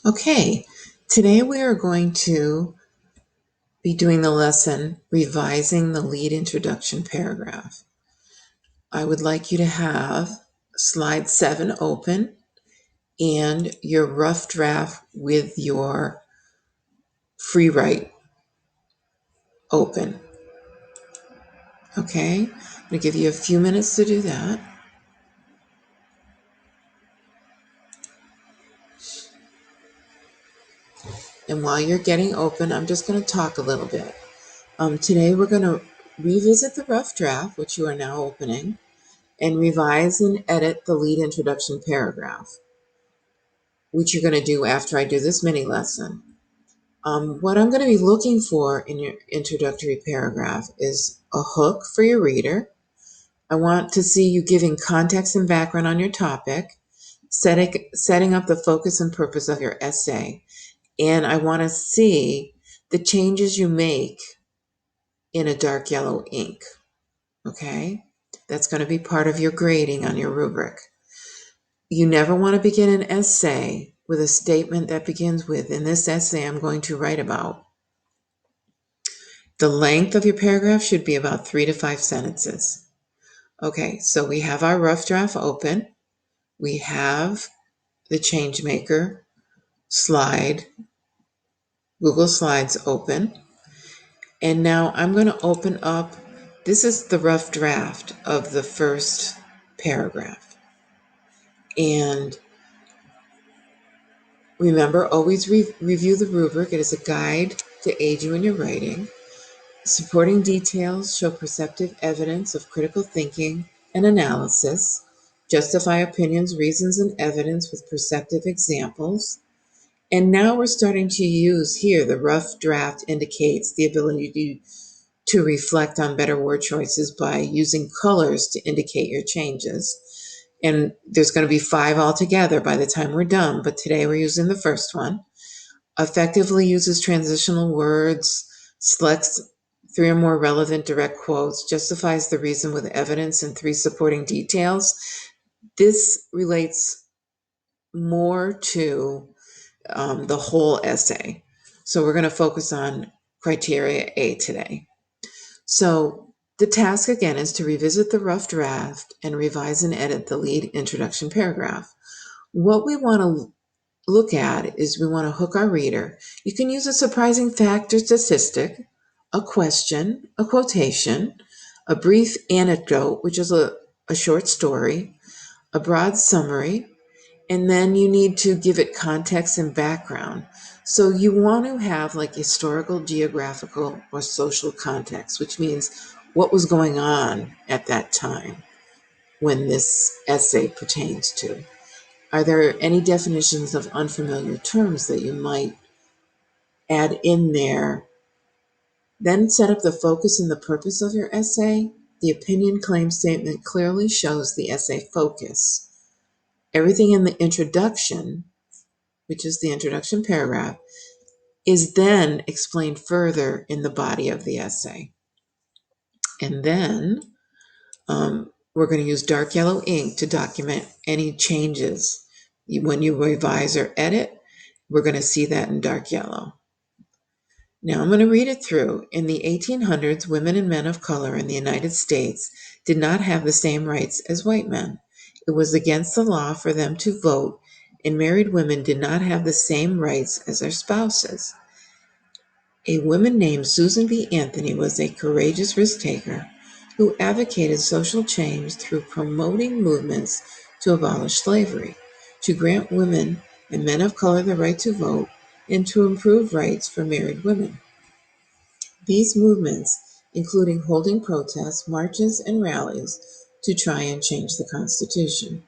Okay, today we are going to be doing the lesson revising the lead introduction paragraph. I would like you to have slide 7 open and your rough draft with your free write open. Okay, I'm going to give you a few minutes to do that. And while you're getting open, I'm just going to talk a little bit. Today we're going to revisit the rough draft, which you are now opening, and revise and edit the lead introduction paragraph, which you're going to do after I do this mini lesson. What I'm going to be looking for in your introductory paragraph is a hook for your reader. I want to see you giving context and background on your topic, setting up the focus and purpose of your essay, and I want to see the changes you make in a dark yellow ink. Okay? That's going to be part of your grading on your rubric. You never want to begin an essay with a statement that begins with, in this essay, I'm going to write about. The length of your paragraph should be about 3 to 5 sentences. Okay, so we have our rough draft open. We have the Changemaker slide, Google Slides open. And now I'm going to open up, this is the rough draft of the first paragraph. And remember, always review the rubric. It is a guide to aid you in your writing. Supporting details show perceptive evidence of critical thinking and analysis. Justify opinions, reasons, and evidence with perceptive examples. And now we're starting to use here, the rough draft indicates the ability to reflect on better word choices by using colors to indicate your changes. And there's going to be 5 altogether by the time we're done, but today we're using the first one. Effectively uses transitional words, selects 3 or more relevant direct quotes, justifies the reason with evidence and 3 supporting details. This relates more to the whole essay. So we're going to focus on criteria A today. So the task again is to revisit the rough draft and revise and edit the lead introduction paragraph. What we want to look at is we want to hook our reader. You can use a surprising fact or statistic, a question, a quotation, a brief anecdote, which is a short story, a broad summary, and then you need to give it context and background. So you want to have like historical, geographical, or social context, which means what was going on at that time when this essay pertains to. Are there any definitions of unfamiliar terms that you might add in there? Then set up the focus and the purpose of your essay. The opinion claim statement clearly shows the essay focus. Everything in the introduction, which is the introduction paragraph, is then explained further in the body of the essay. And then we're going to use dark yellow ink to document any changes. When you revise or edit, we're going to see that in dark yellow. Now I'm going to read it through. In the 1800s, women and men of color in the United States did not have the same rights as white men. It was against the law for them to vote, and married women did not have the same rights as their spouses. A woman named Susan B. Anthony was a courageous risk taker who advocated social change through promoting movements to abolish slavery, to grant women and men of color the right to vote, and to improve rights for married women. These movements, including holding protests, marches, and rallies to try and change the Constitution.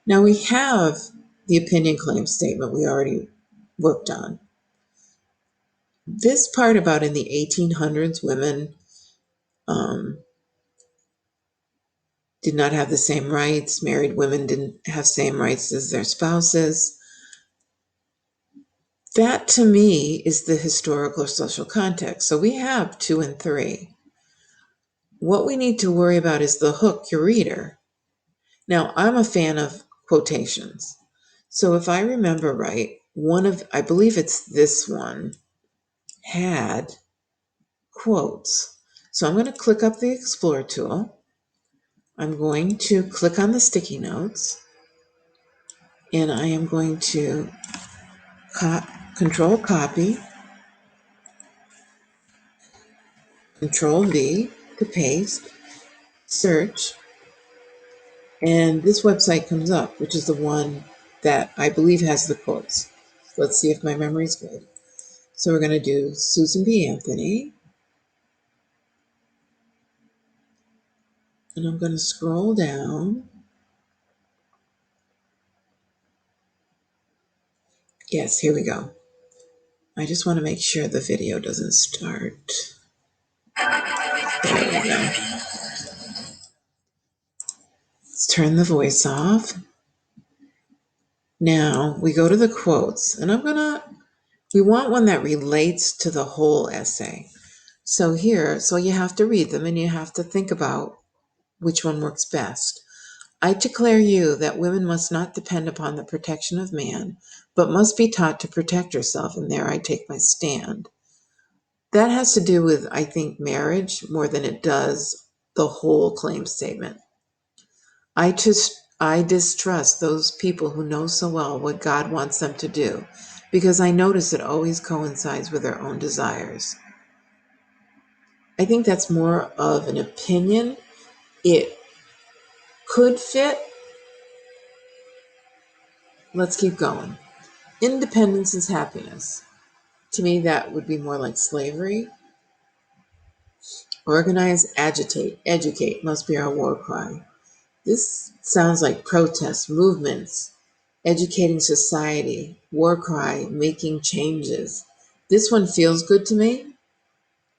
Now we have the opinion claim statement we already worked on. This part about in the 1800s, women did not have the same rights, married women didn't have same rights as their spouses. That to me is the historical or social context. So we have 2 and 3. What we need to worry about is the hook, your reader. Now, I'm a fan of quotations. So if I remember right, I believe it's this one, had quotes. So I'm going to click up the Explore tool. I'm going to click on the sticky notes, and I am going to Control Copy, Control V to paste, search, and this website comes up, which is the one that I believe has the quotes. Let's see if my memory's good. So we're going to do Susan B. Anthony, and I'm going to scroll down. Yes, here we go. I just want to make sure the video doesn't start. There we go. Let's turn the voice off. Now we go to the quotes, and we want one that relates to the whole essay. So you have to read them and you have to think about which one works best. I declare you that women must not depend upon the protection of man, but must be taught to protect herself, and there I take my stand. That has to do with, I think, marriage more than it does the whole claim statement. I distrust those people who know so well what God wants them to do, because I notice it always coincides with their own desires. I think that's more of an opinion. It could fit. Let's keep going. Independence is happiness. To me, that would be more like slavery. Organize, agitate, educate must be our war cry. This sounds like protests, movements, educating society, war cry, making changes. This one feels good to me.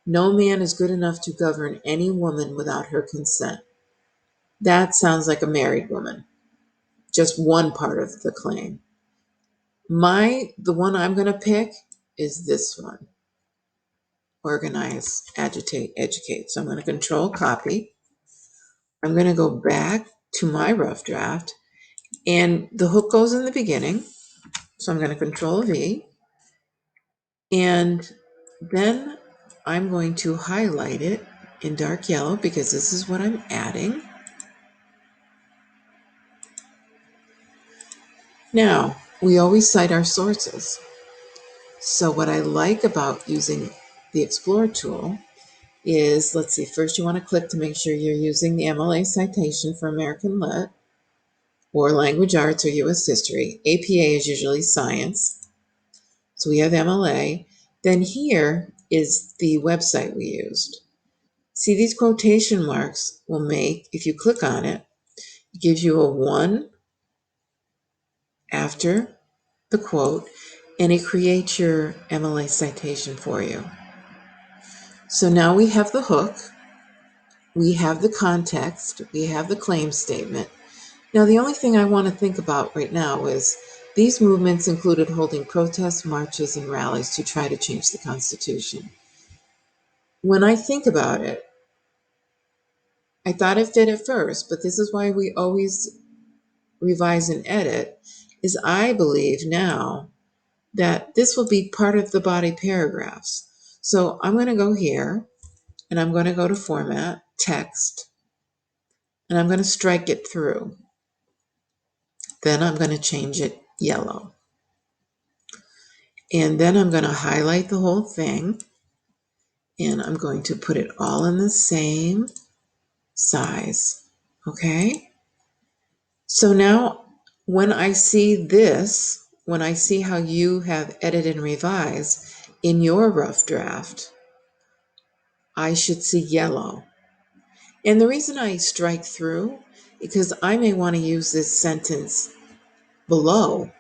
No man is good enough to govern any woman without her consent. That sounds like a married woman. Just one part of the claim. The one I'm going to pick is this one. Organize, agitate, educate. So I'm going to Control Copy. I'm going to go back to my rough draft, and the hook goes in the beginning. So I'm going to Control V, and then I'm going to highlight it in dark yellow because this is what I'm adding. Now, we always cite our sources. So what I like about using the Explore tool is, let's see, first you want to click to make sure you're using the MLA citation for American Lit or Language Arts or US History. APA is usually science. So we have MLA. Then here is the website we used. See, these quotation marks will make, if you click on it, it gives you a 1 after the quote, and it creates your MLA citation for you. So now we have the hook, we have the context, we have the claim statement. Now, the only thing I want to think about right now is these movements included holding protests, marches, and rallies to try to change the Constitution. When I think about it, I thought it fit at first, but this is why we always revise and edit, is I believe now that this will be part of the body paragraphs. So I'm going to go here and I'm going to go to Format, Text, and I'm going to strike it through. Then I'm going to change it yellow. And then I'm going to highlight the whole thing and I'm going to put it all in the same size. Okay? So now when I see this, when I see how you have edited and revised in your rough draft, I should see yellow. And the reason I strike through, because I may want to use this sentence below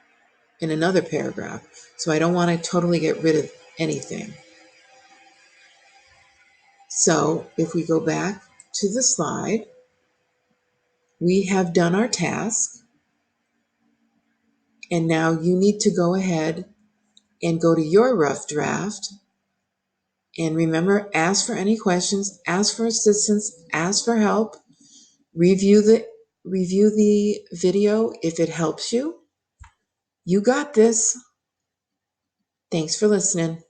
in another paragraph. So I don't want to totally get rid of anything. So if we go back to the slide, we have done our task. And now you need to go ahead and go to your rough draft. And remember, ask for any questions, ask for assistance, ask for help, review the video if it helps you. You got this. Thanks for listening.